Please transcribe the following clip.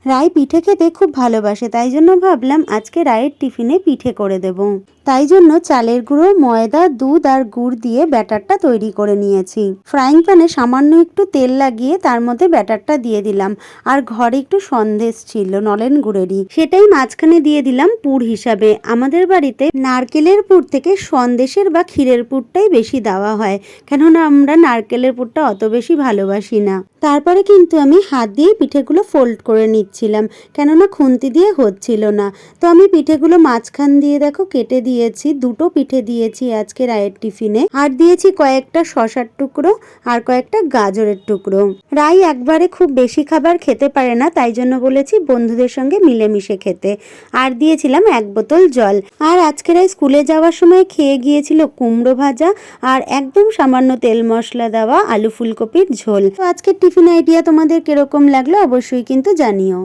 রাই পিঠে খেতে খুব ভালোবাসে, তাই জন্য ভাবলাম আজকে রায়ের টিফিনে পিঠে করে দেব। তাই জন্য চালের গুঁড়ো, ময়দা, দুধ আর গুড় দিয়ে ব্যাটারটা তৈরি করে নিয়েছি। ফ্রাইং প্যানে সামান্য একটু তেল লাগিয়ে তার মধ্যে ব্যাটারটা দিয়ে দিলাম। আর ঘরে একটু সন্দেশ ছিল নলেন গুড়েরই, সেটাই মাঝখানে দিয়ে দিলাম পুর হিসাবে। আমাদের বাড়িতে নারকেলের পুর থেকে সন্দেশের বা ক্ষীরের পুরটাই বেশি দেওয়া হয়, কেননা আমরা নারকেলের পুরটা অত বেশি ভালোবাসি না। তারপরে কিন্তু আমি হাত দিয়ে পিঠেগুলো ফোল্ড করে নিচ্ছিলাম, কেননা খুন্তি দিয়ে হচ্ছিল না। তো আমি পিঠেগুলো মাঝখান দিয়ে দেখো কেটে দিয়েছি। দুটো পিঠে দিয়েছি আজকে রায়ের টিফিনে। আর দিয়েছি কয়েকটা শসার টুকরো আর কয়েকটা গাজরের টুকরো। রাই একবারে খুব বেশি খাবার খেতে পারে না, তাই জন্য বলেছি বন্ধুদের সঙ্গে মিলেমিশে খেতে। আর দিয়েছিলাম 1 বোতল জল। আর আজকে রাই স্কুলে যাওয়ার সময় খেয়ে গিয়েছিল কুমড়ো ভাজা আর একদম সামান্য তেল মশলা দেওয়া আলু ফুলকপির ঝোল। তো আজকের টিফিন আইডিয়া তোমাদের কিরকম লাগলো অবশ্যই কিন্তু জানিও।